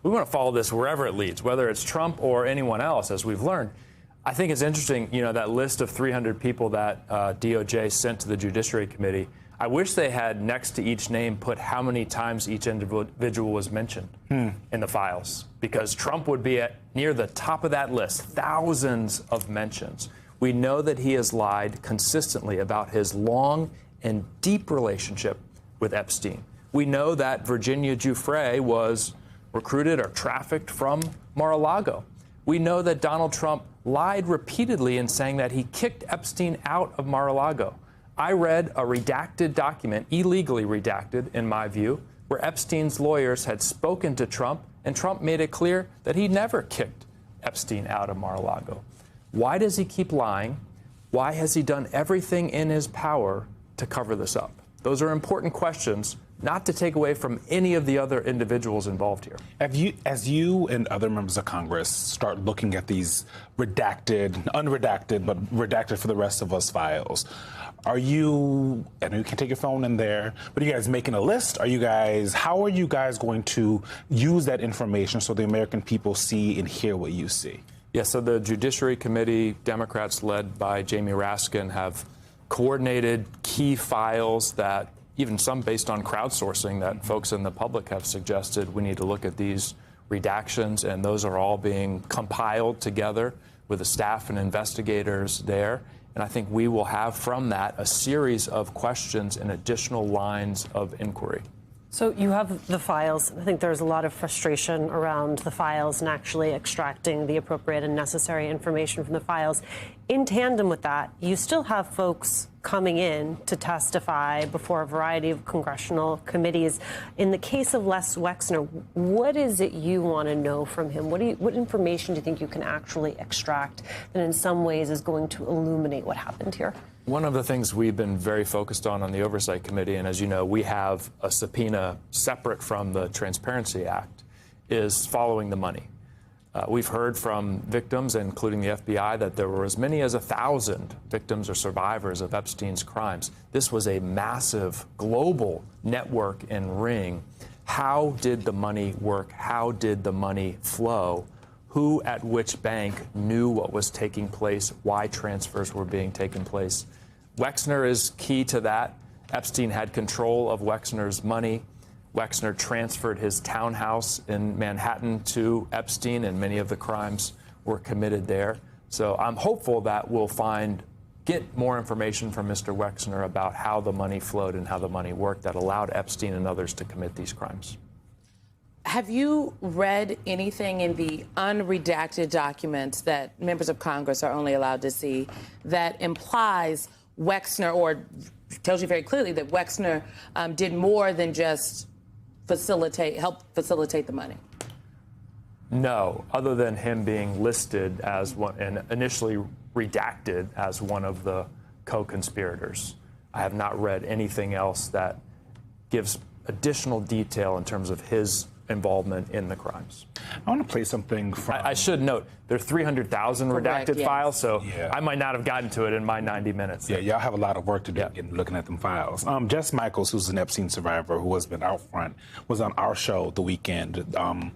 we want to follow this wherever it leads, whether it's Trump or anyone else, as we've learned. I think it's interesting, that list of 300 people that DOJ sent to the Judiciary Committee. I wish they had, next to each name, put how many times each individual was mentioned in the files, because Trump would be near the top of that list, thousands of mentions. We know that he has lied consistently about his long and deep relationship with Epstein. We know that Virginia Giuffre was recruited or trafficked from Mar-a-Lago. We know that Donald Trump lied repeatedly in saying that he kicked Epstein out of Mar-a-Lago. I read a redacted document, illegally redacted in my view, where Epstein's lawyers had spoken to Trump, and Trump made it clear that he never kicked Epstein out of Mar-a-Lago. Why does he keep lying? Why has he done everything in his power to cover this up? Those are important questions, not to take away from any of the other individuals involved here. As you and other members of Congress start looking at these redacted, unredacted, but redacted for the rest of us files, I know you can take your phone in there, but are you guys making a list? How are you guys going to use that information so the American people see and hear what you see? Yeah, so the Judiciary Committee, Democrats led by Jamie Raskin, have coordinated key files that, even some based on crowdsourcing, that folks in the public have suggested we need to look at these redactions, and those are all being compiled together with the staff and investigators there. And I think we will have from that a series of questions and additional lines of inquiry. So you have the files. I think there's a lot of frustration around the files and actually extracting the appropriate and necessary information from the files. In tandem with that, you still have folks coming in to testify before a variety of congressional committees. In the case of Les Wexner, what is it you want to know from him? What information do you think you can actually extract that in some ways is going to illuminate what happened here? One of the things we've been very focused on the Oversight Committee, and as you know, we have a subpoena separate from the Transparency Act, is following the money. We've heard from victims, including the FBI, that there were as many as 1,000 victims or survivors of Epstein's crimes. This was a massive global network and ring. How did the money work? How did the money flow? Who at which bank knew what was taking place? Why transfers were being taken place? Wexner is key to that. Epstein had control of Wexner's money. Wexner transferred his townhouse in Manhattan to Epstein, and many of the crimes were committed there. So I'm hopeful that we'll get more information from Mr. Wexner about how the money flowed and how the money worked that allowed Epstein and others to commit these crimes. Have you read anything in the unredacted documents that members of Congress are only allowed to see that implies Wexner, or tells you very clearly that Wexner did more than just help facilitate the money? No, other than him being listed as one and initially redacted as one of the co-conspirators. I have not read anything else that gives additional detail in terms of his involvement in the crimes. I want to play something from... I should note, there are 300,000 redacted yes. files, so I might not have gotten to it in my 90 minutes. Yeah, y'all have a lot of work to do in looking at them files. Jess Michaels, who's an Epstein survivor who has been out front, was on our show the weekend on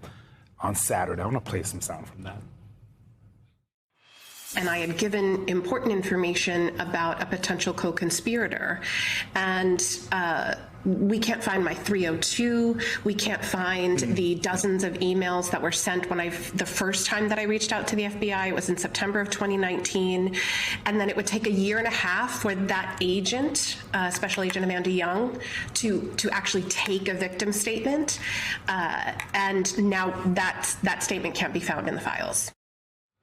Saturday. I want to play some sound from that. And I had given important information about a potential co-conspirator. And we can't find my 302. We can't find the dozens of emails that were sent the first time that I reached out to the FBI. It was in September of 2019. And then it would take a year and a half for that agent, Special Agent Amanda Young, to actually take a victim statement. And now that statement can't be found in the files.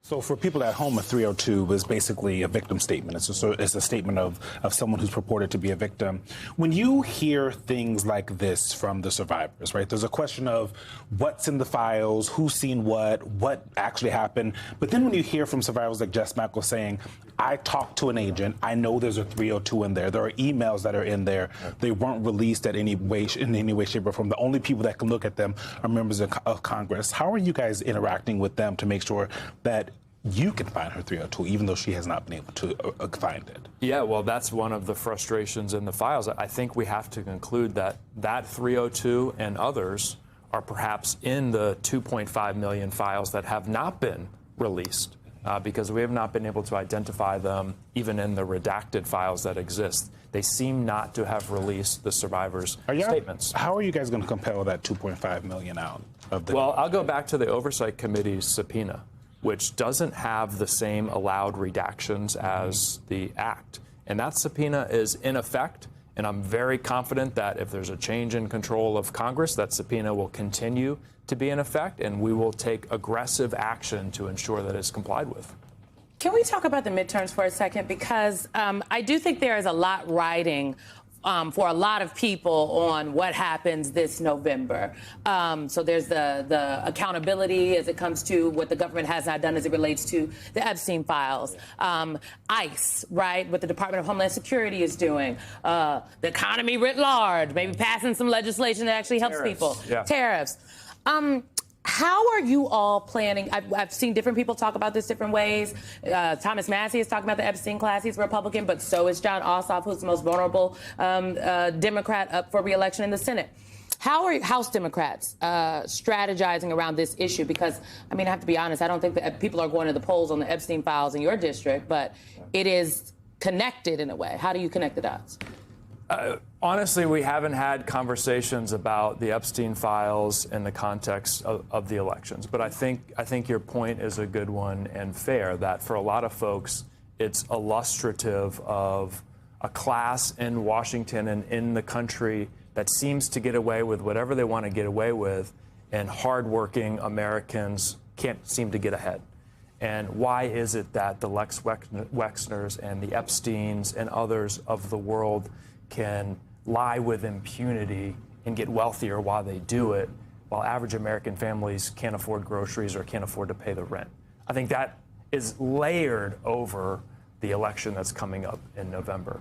So for people at home, a 302 is basically a victim statement. It's a statement of someone who's purported to be a victim. When you hear things like this from the survivors, right, there's a question of what's in the files, who's seen what actually happened. But then when you hear from survivors like Jess Michaels saying, I talked to an agent, I know there's a 302 in there, there are emails that are in there, they weren't released in any way, shape, or form. The only people that can look at them are members of Congress. How are you guys interacting with them to make sure that you can find her 302, even though she has not been able to find it? Yeah, well, that's one of the frustrations in the files. I think we have to conclude that 302 and others are perhaps in the 2.5 million files that have not been released because we have not been able to identify them even in the redacted files that exist. They seem not to have released the survivors' statements. How are you guys going to compel that 2.5 million out of the? Well, I'll go back to the Oversight Committee's subpoena, which doesn't have the same allowed redactions as the act. And that subpoena is in effect. And I'm very confident that if there's a change in control of Congress, that subpoena will continue to be in effect, and we will take aggressive action to ensure that it's complied with. Can we talk about the midterms for a second? Because I do think there is a lot riding for a lot of people on what happens this November. So there's the accountability as it comes to what the government has not done as it relates to the Epstein files. ICE, right, what the Department of Homeland Security is doing. The economy writ large, maybe passing some legislation that actually helps people. Yeah. Tariffs. How are you all planning? I've seen different people talk about this different ways. Thomas Massie is talking about the Epstein class. He's a Republican, but so is John Ossoff, who's the most vulnerable Democrat up for re-election in the Senate. How are House Democrats strategizing around this issue? Because, I mean, I have to be honest, I don't think that people are going to the polls on the Epstein files in your district, but it is connected in a way. How do you connect the dots? Honestly, we haven't had conversations about the Epstein files in the context of the elections. But I think your point is a good one and fair, that for a lot of folks, it's illustrative of a class in Washington and in the country that seems to get away with whatever they want to get away with, and hardworking Americans can't seem to get ahead. And why is it that the Lex Wexners and the Epsteins and others of the world can lie with impunity and get wealthier while they do it, while average American families can't afford groceries or can't afford to pay the rent? I think that is layered over the election that's coming up in November.